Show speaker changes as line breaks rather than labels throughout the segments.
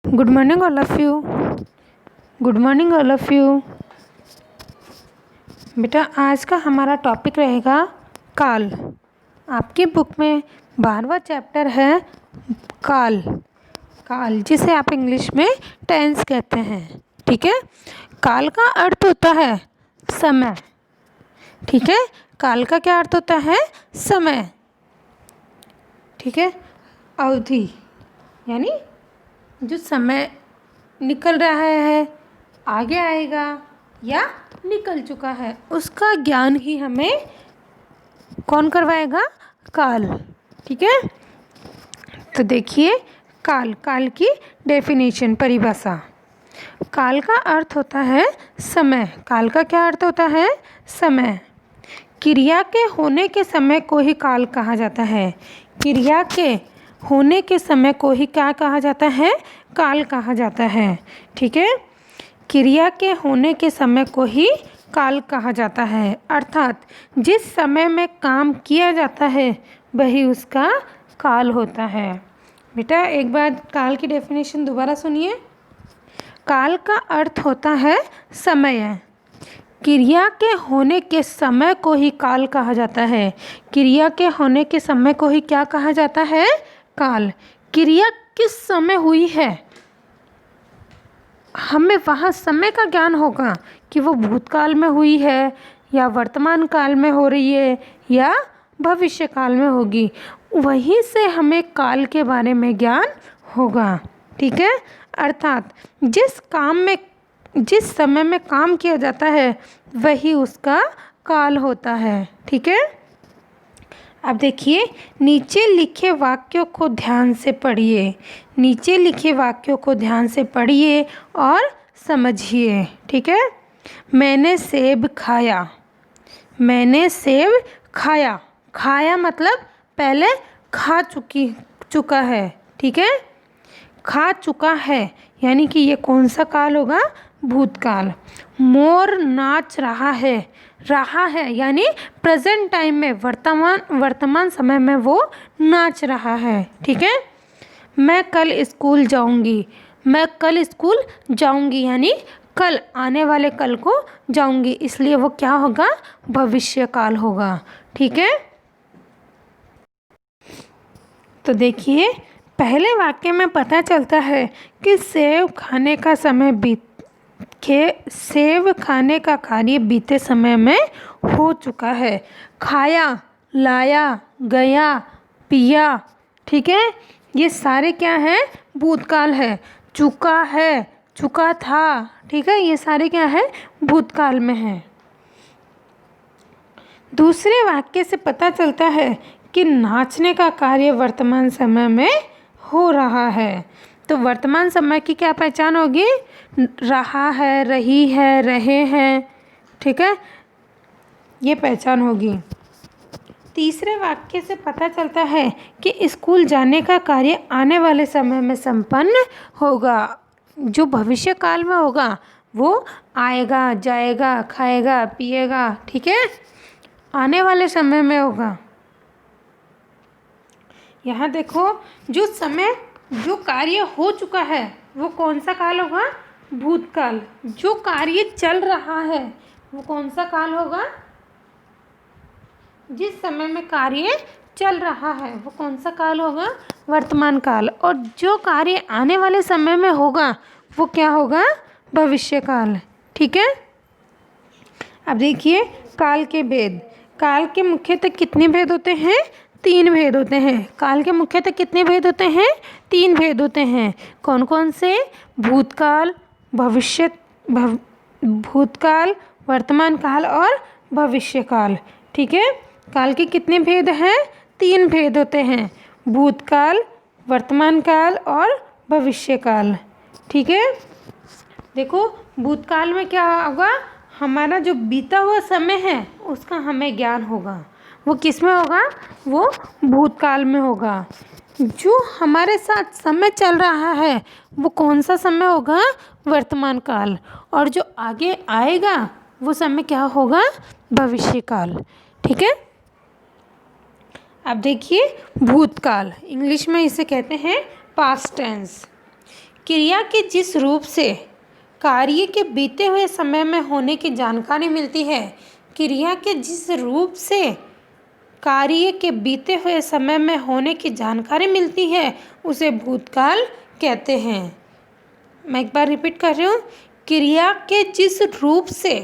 Good morning all of you. Good morning all of you. बेटा आज का हमारा टॉपिक रहेगा काल। आपकी बुक में 12वां चैप्टर है काल। काल जिसे आप इंग्लिश में टेंस कहते हैं। ठीक है। काल का अर्थ होता है समय। ठीक है। काल का क्या अर्थ होता है? समय। ठीक है। अवधि यानी जो समय निकल रहा है, आगे आएगा या निकल चुका है, उसका ज्ञान ही हमें कौन करवाएगा? काल। ठीक है। तो देखिए काल, काल की डेफिनेशन, परिभाषा। काल का अर्थ होता है समय। काल का क्या अर्थ होता है? समय। क्रिया के होने के समय को ही काल कहा जाता है। क्रिया के होने के समय को ही क्या कहा जाता है? काल कहा जाता है। ठीक है। क्रिया के होने के समय को ही काल कहा जाता है, अर्थात जिस समय में काम किया जाता है वही उसका काल होता है। बेटा एक बार काल की डेफिनेशन दोबारा सुनिए। काल का अर्थ होता है समय। क्रिया के होने के समय को ही काल कहा जाता है। क्रिया के होने के समय को ही क्या कहा जाता है? काल। क्रिया किस समय हुई है, हमें वहाँ समय का ज्ञान होगा कि वो भूतकाल में हुई है या वर्तमान काल में हो रही है या भविष्य काल में होगी। वहीं से हमें काल के बारे में ज्ञान होगा। ठीक है। अर्थात जिस समय में काम किया जाता है वही उसका काल होता है। ठीक है। अब देखिए नीचे लिखे वाक्यों को ध्यान से पढ़िए। नीचे लिखे वाक्यों को ध्यान से पढ़िए और समझिए। ठीक है। मैंने सेब खाया। मैंने सेब खाया। खाया मतलब पहले खा चुका है। ठीक है। खा चुका है यानी कि ये कौन सा काल होगा? भूतकाल। मोर नाच रहा है। रहा है यानी प्रेजेंट टाइम में, वर्तमान समय में वो नाच रहा है। ठीक है। मैं कल स्कूल जाऊंगी। मैं कल स्कूल जाऊंगी यानी कल, आने वाले कल को जाऊंगी, इसलिए वो क्या होगा? भविष्य काल होगा। ठीक है। तो देखिए पहले वाक्य में पता चलता है कि सेब खाने का कार्य बीते समय में हो चुका है। खाया, लाया, गया, पिया। ठीक है। ये सारे क्या हैं? भूतकाल है। चुका है, चुका था। ठीक है। ये सारे क्या है? भूतकाल में है। दूसरे वाक्य से पता चलता है कि नाचने का कार्य वर्तमान समय में हो रहा है। तो वर्तमान समय की क्या पहचान होगी? रहा है, रही है, रहे हैं। ठीक है। ये पहचान होगी। तीसरे वाक्य से पता चलता है कि स्कूल जाने का कार्य आने वाले समय में संपन्न होगा। जो भविष्य काल में होगा वो आएगा, जाएगा, खाएगा, पिएगा। ठीक है। आने वाले समय में होगा। यहाँ देखो जो कार्य हो चुका है वो कौन सा काल होगा? भूतकाल। जो कार्य चल रहा है वो कौन सा काल होगा? जिस समय में कार्य चल रहा है वो कौन सा काल होगा? वर्तमान काल। और जो कार्य आने वाले समय में होगा वो क्या होगा? भविष्य काल। ठीक है। अब देखिए काल के भेद। काल के मुख्यतः कितने भेद होते हैं? 3 भेद होते हैं। काल के मुख्यतः कितने भेद होते हैं? 3 भेद होते हैं। कौन कौन से? भूतकाल, भूतकाल, वर्तमान काल और भविष्य काल। ठीक है। काल के कितने भेद हैं? 3 भेद होते हैं। भूतकाल, वर्तमान काल और भविष्य काल। ठीक है। देखो भूतकाल में क्या होगा? हमारा जो बीता हुआ समय है उसका हमें ज्ञान होगा। वो किस में होगा? वो भूतकाल में होगा। जो हमारे साथ समय चल रहा है वो कौन सा समय होगा? वर्तमान काल। और जो आगे आएगा वो समय क्या होगा? भविष्य काल। ठीक है। अब देखिए भूतकाल, इंग्लिश में इसे कहते हैं पास्ट टेंस। क्रिया के जिस रूप से कार्य के बीते हुए समय में होने की जानकारी मिलती है, क्रिया के जिस रूप से कार्य के बीते हुए समय में होने की जानकारी मिलती है उसे भूतकाल कहते हैं। मैं एक बार रिपीट कर रही हूँ। क्रिया के जिस रूप से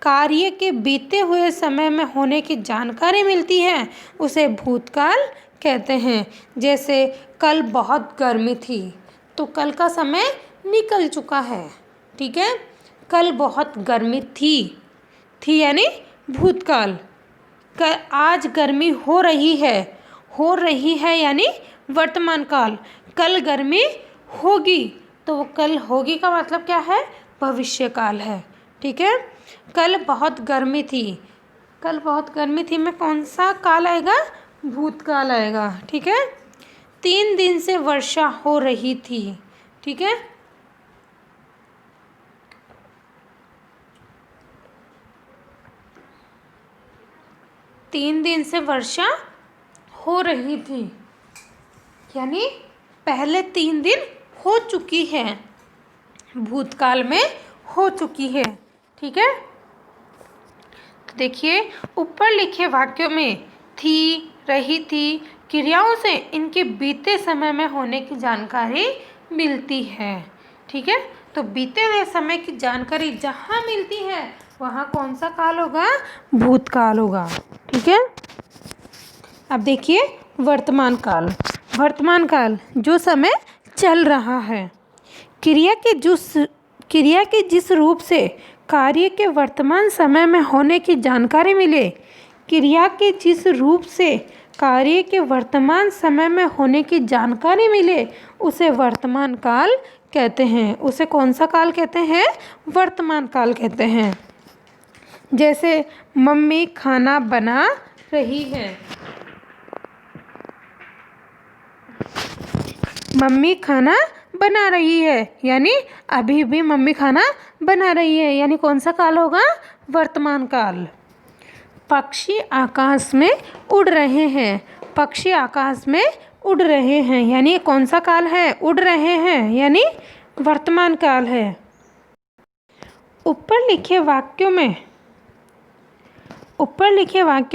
कार्य के बीते हुए समय में होने की जानकारी मिलती है उसे भूतकाल कहते हैं। जैसे कल बहुत गर्मी थी, तो कल का समय निकल चुका है। ठीक है, कल बहुत गर्मी थी यानी भूतकाल। आज गर्मी हो रही है यानी वर्तमान काल। कल गर्मी होगी, तो वो कल होगी का मतलब क्या है? भविष्य काल है। ठीक है, कल बहुत गर्मी थी में कौन सा काल आएगा? भूतकाल आएगा। ठीक है, 3 दिन से वर्षा हो रही थी। ठीक है, तीन दिन से वर्षा हो रही थी यानी पहले 3 दिन हो चुकी है, भूतकाल में हो चुकी है। ठीक है, तो देखिए ऊपर लिखे वाक्यों में थी, रही थी क्रियाओं से इनके बीते समय में होने की जानकारी मिलती है। ठीक है, तो बीते हुए समय की जानकारी जहाँ मिलती है वहाँ कौन सा काल होगा? भूतकाल होगा। ठीक है, अब देखिए वर्तमान काल जो समय चल रहा है। क्रिया के जिस रूप से कार्य के वर्तमान समय में होने की जानकारी मिले, क्रिया के जिस रूप से कार्य के वर्तमान समय में होने की जानकारी मिले उसे वर्तमान काल कहते हैं। उसे कौन सा काल कहते हैं? वर्तमान काल कहते हैं। जैसे मम्मी खाना बना रही है, मम्मी खाना बना रही है यानी अभी भी मम्मी खाना बना रही है, यानी कौन सा काल होगा? वर्तमान काल। पक्षी आकाश में उड़ रहे हैं, पक्षी आकाश में उड़ रहे हैं यानी कौन सा काल है? उड़ रहे हैं यानी वर्तमान काल है। ऊपर लिखे वाक्यों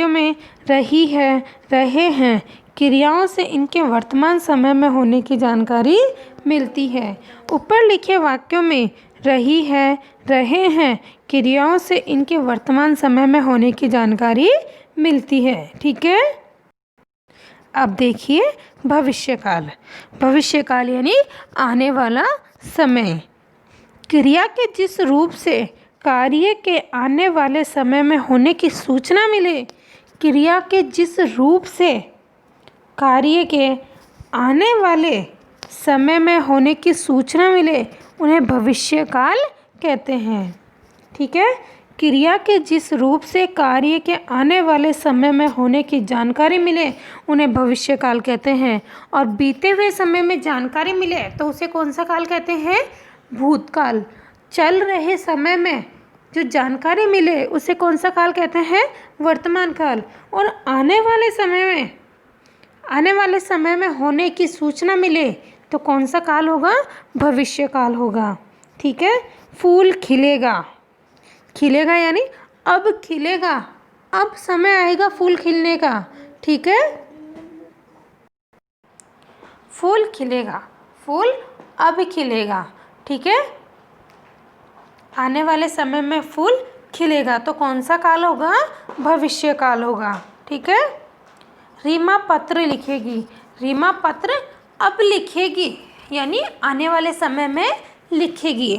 में रही है, रहे हैं क्रियाओं से इनके वर्तमान समय में होने की जानकारी मिलती है। ऊपर लिखे वाक्यों में रही है, रहे हैं क्रियाओं से इनके वर्तमान समय में होने की जानकारी मिलती है। ठीक है, अब देखिए भविष्यकाल यानी आने वाला समय। क्रिया के जिस रूप से कार्य के आने वाले समय में होने की सूचना मिले, क्रिया के जिस रूप से कार्य के आने वाले समय में होने की सूचना मिले उन्हें भविष्यकाल कहते हैं। ठीक है, क्रिया के जिस रूप से कार्य के आने वाले समय में होने की जानकारी मिले उन्हें भविष्यकाल कहते हैं। और बीते हुए समय में जानकारी मिले तो उसे कौन सा काल कहते हैं? भूतकाल। चल रहे समय में जो जानकारी मिले उसे कौन सा काल कहते हैं? वर्तमान काल। और आने वाले समय में होने की सूचना मिले तो कौन सा काल होगा? भविष्य काल होगा। ठीक है, फूल खिलेगा यानी अब खिलेगा, अब समय आएगा फूल खिलने का। ठीक है, फूल खिलेगा, फूल अब खिलेगा। ठीक है, आने वाले समय में फूल खिलेगा तो कौन सा काल होगा? भविष्य काल होगा। ठीक है, रीमा पत्र लिखेगी, रीमा पत्र अब लिखेगी यानी आने वाले समय में लिखेगी।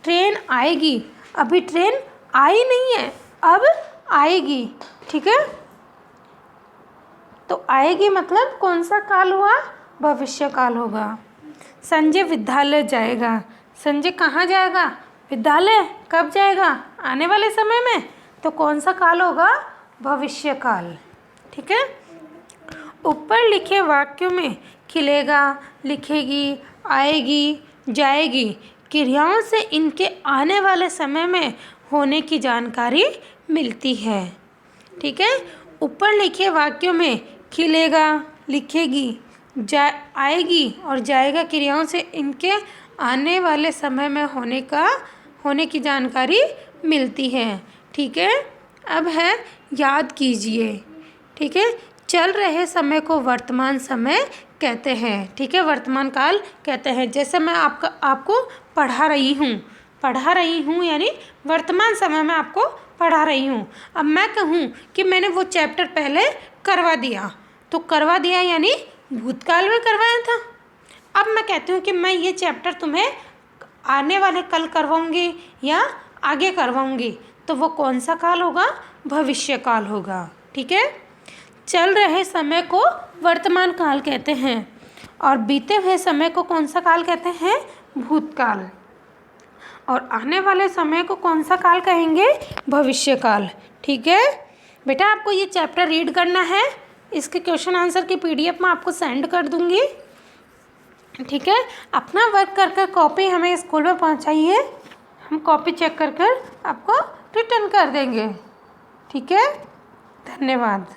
ट्रेन आएगी, अभी ट्रेन आई नहीं है, अब आएगी। ठीक है, तो आएगी मतलब कौन सा काल हुआ? भविष्य काल होगा। संजय विद्यालय जाएगा, संजय कहाँ जाएगा? विद्यालय। कब जाएगा? आने वाले समय में, तो कौन सा काल होगा? भविष्य काल। ठीक है, ऊपर लिखे वाक्यों में खिलेगा, लिखेगी, आएगी, जाएगी क्रियाओं से इनके आने वाले समय में होने की जानकारी मिलती है। ठीक है, ऊपर लिखे वाक्यों में खिलेगा, लिखेगी, आएगी और जाएगा क्रियाओं से इनके आने वाले समय में होने की जानकारी मिलती है। ठीक है, अब है याद कीजिए। ठीक है, चल रहे समय को वर्तमान समय कहते हैं। ठीक है, वर्तमान काल कहते हैं। जैसे मैं आपको पढ़ा रही हूँ यानी वर्तमान समय में आपको पढ़ा रही हूँ। अब मैं कहूँ कि मैंने वो चैप्टर पहले करवा दिया, तो करवा दिया यानी भूतकाल में करवाया था। अब मैं कहती हूँ कि मैं ये चैप्टर तुम्हें आने वाले कल करवाऊँगी या आगे करवाऊँगी, तो वो कौन सा काल होगा? भविष्य काल होगा। ठीक है, चल रहे समय को वर्तमान काल कहते हैं और बीते हुए समय को कौन सा काल कहते हैं? भूतकाल। और आने वाले समय को कौन सा काल कहेंगे? भविष्य काल। ठीक है बेटा, आपको ये चैप्टर रीड करना है। इसके क्वेश्चन आंसर की PDF मैं आपको सेंड कर दूँगी। ठीक है, अपना वर्क कर कर कॉपी हमें स्कूल में पहुंचाइए। हम कॉपी चेक कर कर आपको रिटर्न कर देंगे। ठीक है, धन्यवाद।